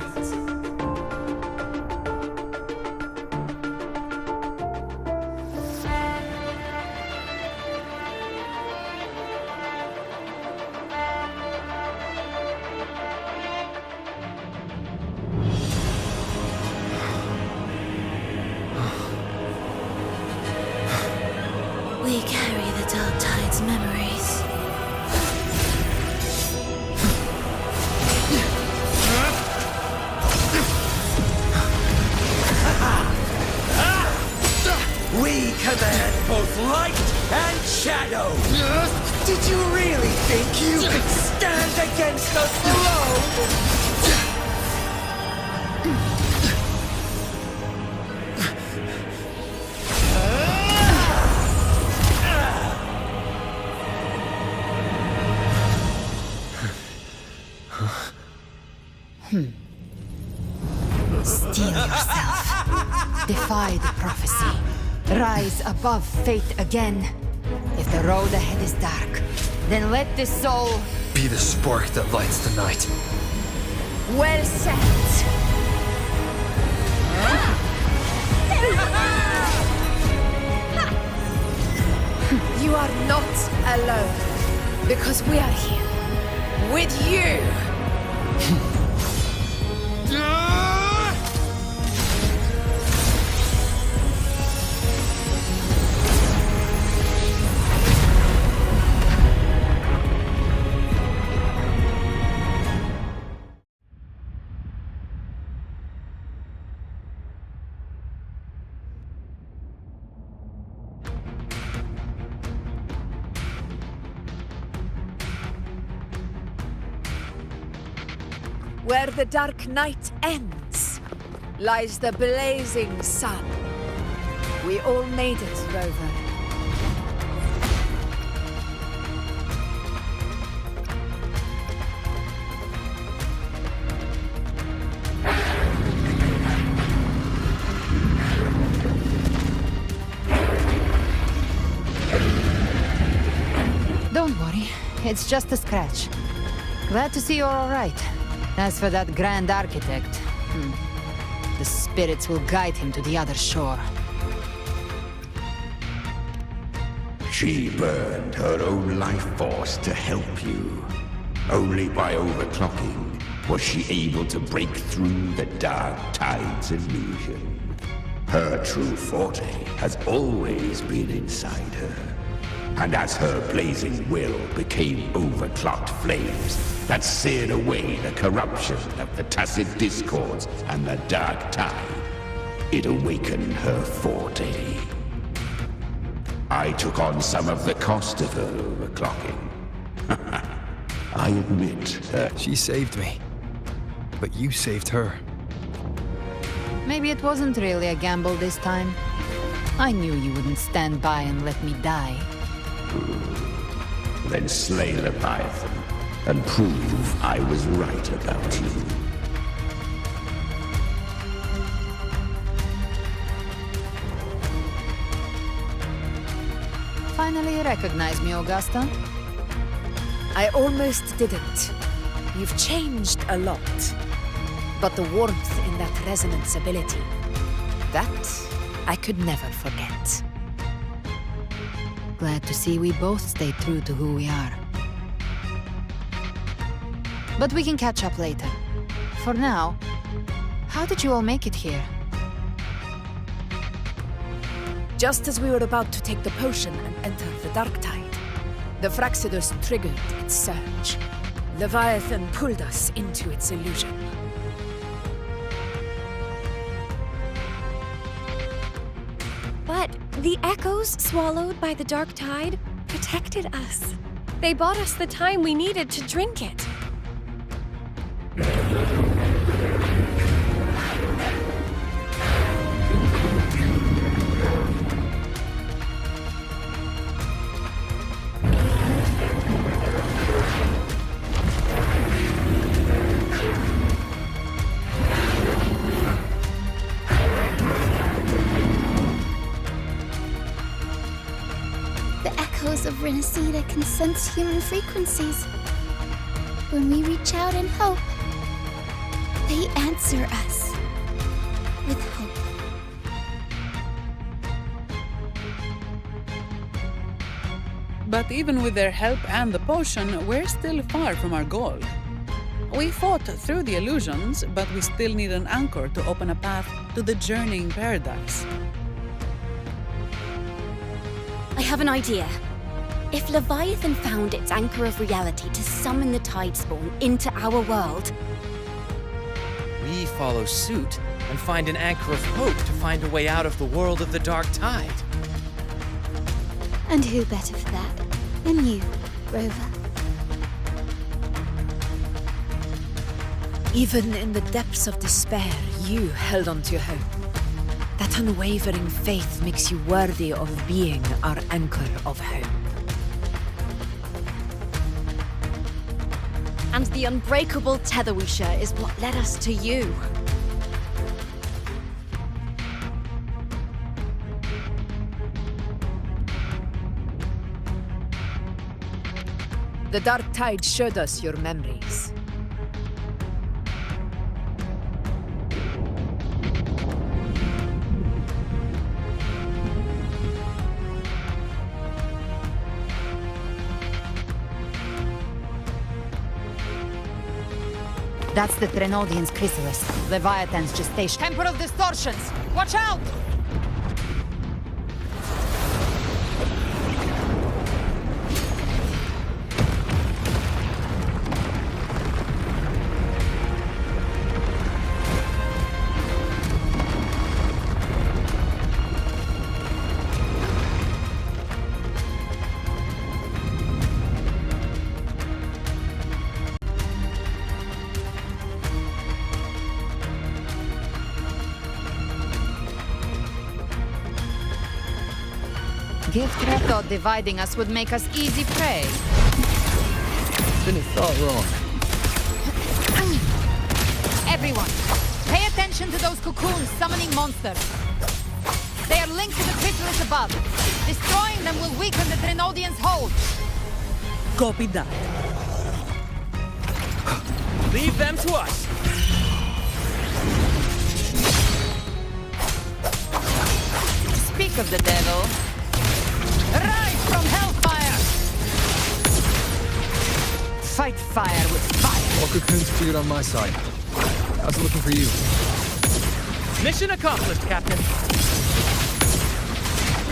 We carry the Dark Tide's memories. We command both light and shadow! Did you really think you could stand against us alone? Steel yourself. Defy the prophecy. Rise above fate again. If the road ahead is dark, then let this soul Be the spark that lights the night. well set. You are not alone, because we are here with you. Where the dark night ends, lies the blazing sun. We all made it, Rover. Don't worry, it's just a scratch. Glad to see you're all right. As for that Grand Architect, the spirits will guide him to the other shore. She burned her own life force to help you. Only by overclocking was she able to break through the Dark Tide's illusion. Her true forte has always been inside her. And as her blazing will became overclocked flames that seared away the corruption of the Tacit Discords and the Dark Tide, it awakened her forte. I took on some of the cost of her overclocking. I admit that. She saved me, but you saved her. Maybe it wasn't really a gamble this time. I knew you wouldn't stand by and let me die. Then slay Leviathan and prove I was right about you. Finally recognize me, Augusta? I almost didn't. You've changed a lot. But the warmth in that resonance ability, that I could never forget. Glad to see we both stayed true to who we are. But we can catch up later. For now, how did you all make it here? Just as we were about to take the potion and enter the Dark Tide, the Fraxidus triggered its surge. Leviathan pulled us into its illusion. But the echoes swallowed by the Dark Tide protected us. They bought us the time we needed to drink it. Of Renacida can sense human frequencies. When we reach out in hope, they answer us with hope. But even with their help and the potion, we're still far from our goal. We fought through the illusions, but we still need an anchor to open a path to the journeying paradise. I have an idea. If Leviathan found its anchor of reality to summon the Tidespawn into our world, we follow suit and find an anchor of hope to find a way out of the world of the Dark Tide. And who better for that than you, Rover? Even in the depths of despair, you held on to hope. That unwavering faith makes you worthy of being our anchor of hope. and the unbreakable tether we share is what led us to you. The Dark Tide showed us your memories. That's the Threnodian's chrysalis, Leviathan's gestation. Temporal distortions! Watch out! Gift thought dividing us would make us easy prey. Then he thought wrong. Everyone, pay attention to those cocoons summoning monsters. They are linked to the chrysalis above. Destroying them will weaken the Threnodian's hold. Copy that. Leave them to us. Speak of the devil. Rise from hellfire! Fight fire with fire. All cocoons cleared on my side. How's it looking for you? Mission accomplished, Captain.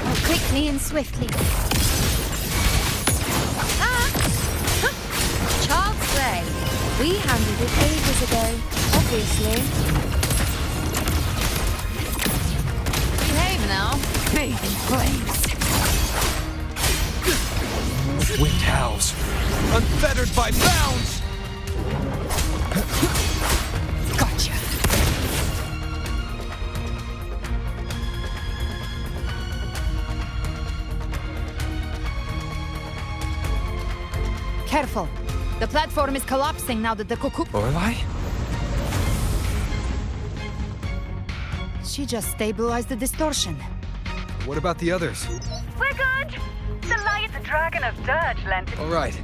Oh, quickly and swiftly. Child's play. We handled it ages ago, obviously. Behave now. Bathe in flames. Wind howls. Unfettered by bounds! Gotcha. Careful. The platform is collapsing now that the cocoon... Lorelei? She just stabilized the distortion. What about the others? We're good. The light dragon of Dirge lent. All right.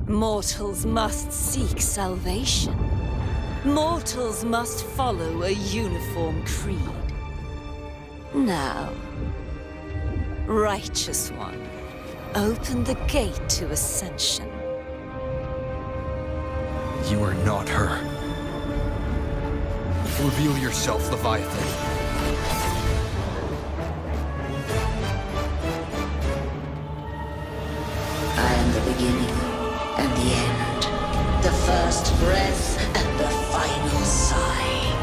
Mortals must seek salvation. Mortals must follow a uniform creed. Now, Righteous One, open the gate to ascension. You are not her. Reveal yourself, Leviathan. I am the beginning and the end, the first breath and the final sigh.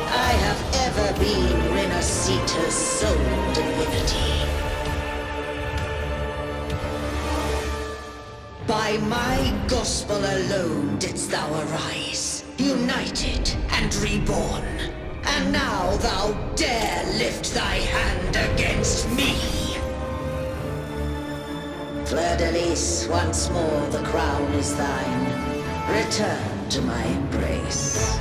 I have ever been Renacita's sole divinity. By my gospel alone didst thou arise, united and reborn. And now thou dare lift thy hand against me! Fleur-de-Lis, once more the crown is thine. Return to my embrace.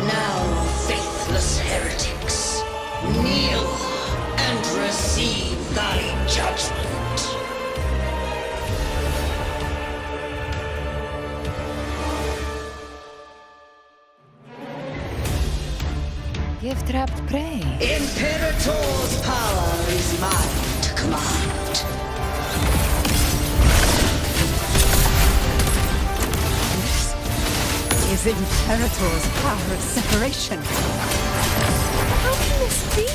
Now, faithless heretics, kneel and receive thy judgment. Gift-wrapped prey. Imperator's power is mine to command. Is Imperator's power of separation? How can this be?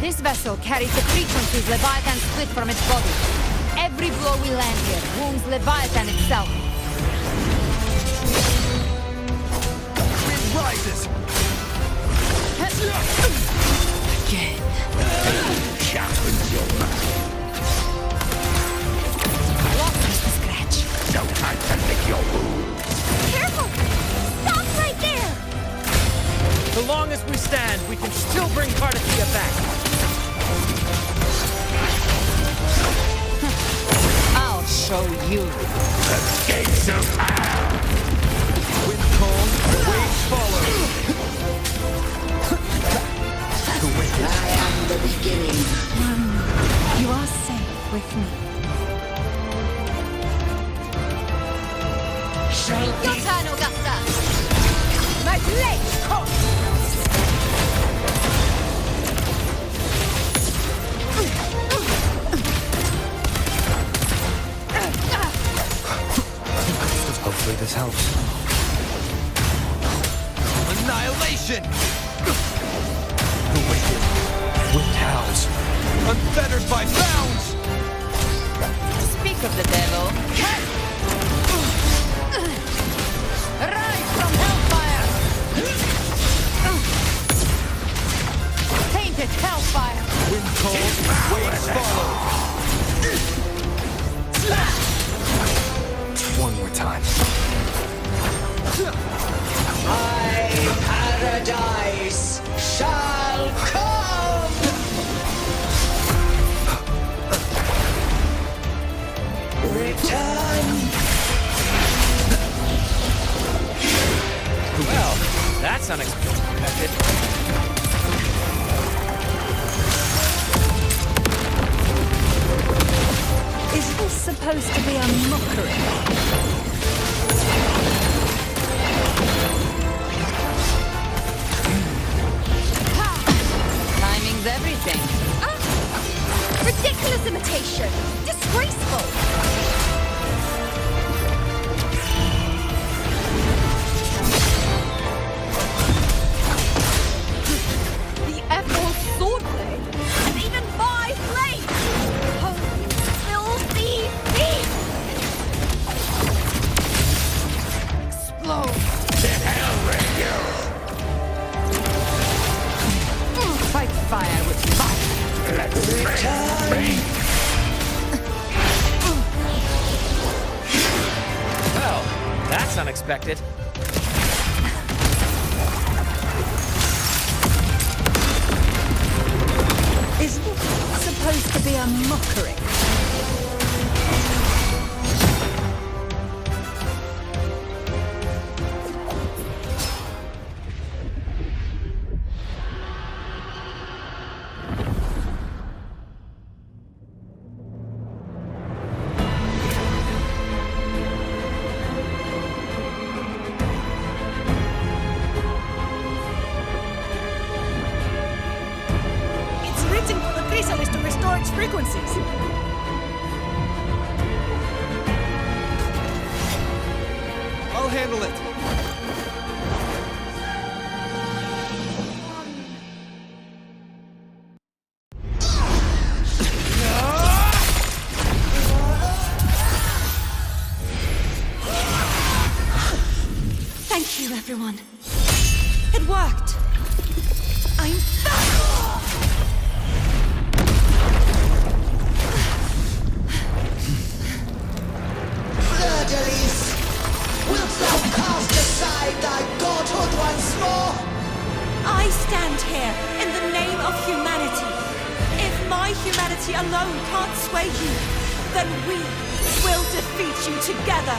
This vessel carries the frequencies Leviathan split from its body. Every blow we land here wounds Leviathan itself. Wind rises! Again. Sharpens your muscle. What is the scratch? No time to lick your wounds. Careful! we can still bring Cardathia back. I'll show you. The gates of hell! Windcall, waves follow. The wicked. I am the beginning. You are safe with me. Your turn, Augusta. My blade comes. Hopefully this helps. Annihilation! The wicked. Wind howls. Unfettered by bounds! Speak of the devil. Rise from hellfire! Tainted hellfire! Wind cold, waves follow. One more time. My paradise shall come! Return! Well, that's unexpected. Is this supposed to be a mockery? Timing's everything. Ridiculous imitation! Disgraceful! The Emerald Swordblade! And even my blade! Holy, filthy thief! Explode! To hell with you! Fight fire with fire! Let's return! Well, that's unexpected. Is this supposed to be a mockery? To restore its frequencies. I'll handle it. Thank you, everyone. It worked. I'm back! Fiordalis, wilt thou cast aside thy godhood once more? I stand here in the name of humanity. If my humanity alone can't sway you, then we will defeat you together.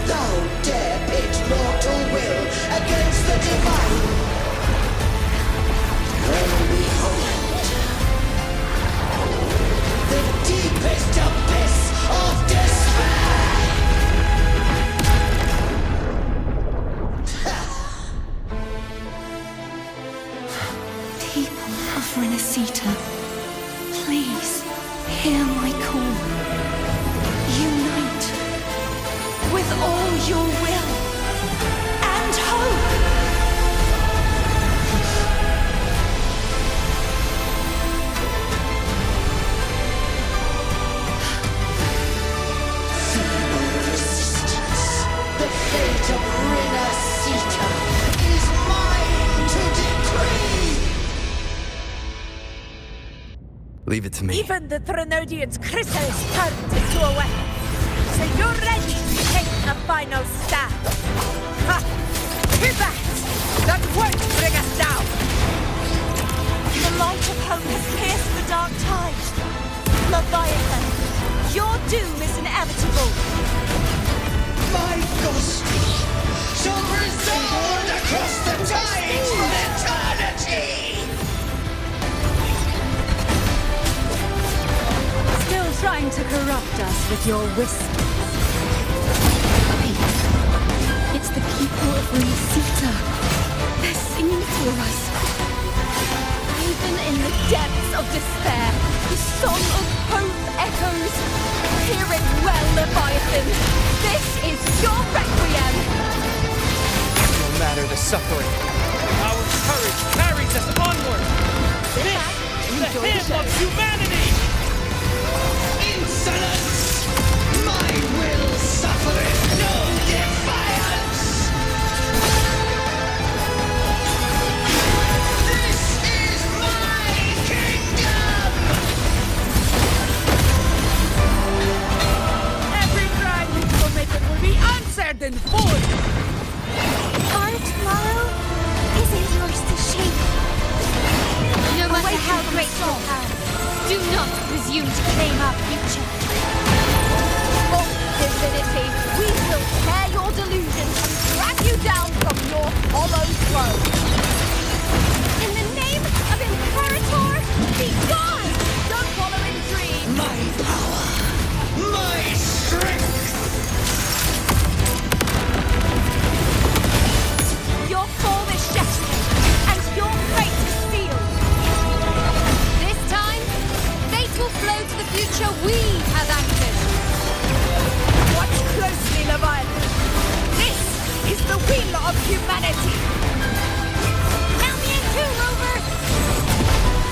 Thou dare pit mortal will against the divine. Well, behold, the deepest abyss of despair. People of Renacita, please hear my call. Unite with all your will and hope. Feeble resistance. The fate of Renacita is mine to decree. Leave it to me. Even the Threnodian's chrysalis turned into a weapon. So you're ready to take a final stand. Ha! Too bad! That won't bring us down! trying to corrupt us with your whisper. Wait. It's the people of Resita. They're singing for us. Even in the depths of despair, the song of hope echoes. Hear it well, Leviathan. This is your requiem. No matter the suffering, our courage carries us onward. This is the hymn of humanity. Insolence! My will suffereth no defiance! This is my kingdom! Every crime you committed will be answered in full! Our tomorrow isn't yours to shape. No matter how great your power, do not presume to claim our future. For divinity, we will tear your delusions and drag you down from your hollow throne. In the name of Imperator, be gone! Don't follow in dreams! My power! My strength! Your form is shattered, and your fate is sealed. This time, fate will flow to the future we have acted. Watch closely, Leviathan! This is the will of humanity! Count me in two, Rover!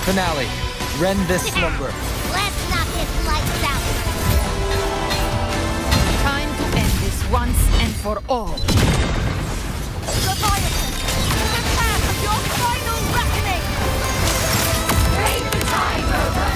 Finale. Rend this slumber. Let's knock his lights out. Time to end this once and for all. Leviathan, prepare for your final reckoning! Break the tide, Rover!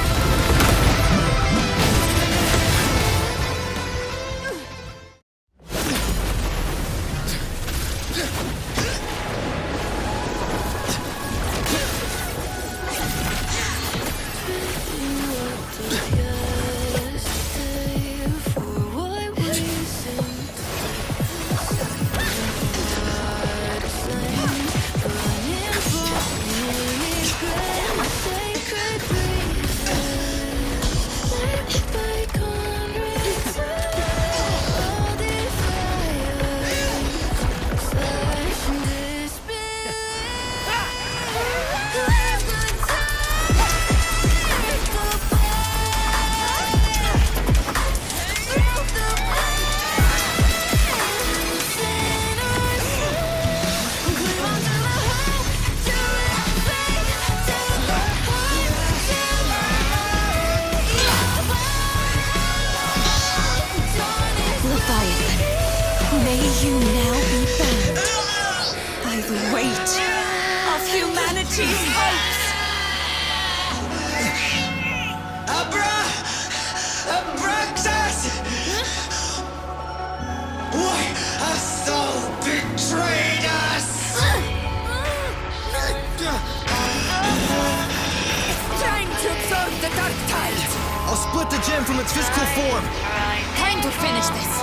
Leviathan, may you now be bound by the weight of humanity's hopes. Abraxas! Why hast thou betrayed us? Time to absorb the dark tide! I'll split the gem from its physical form. Time to finish this!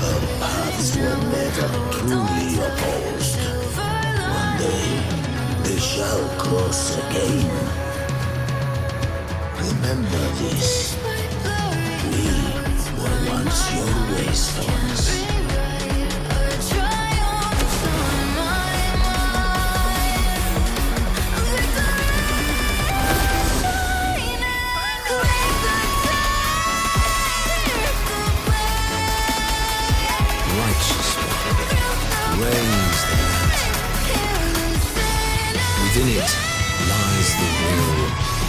Our paths were never truly opposed. One day, they shall cross again. Remember this. We were once your wastelands. Reigns the land. Within it lies the will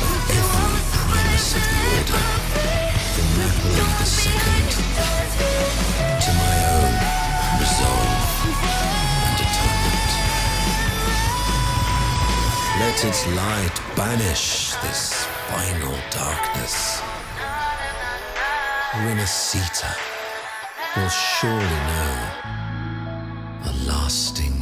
of every primus of the Order, from Napoli II to my own. Let its light banish this final darkness. Renacita will surely know a lasting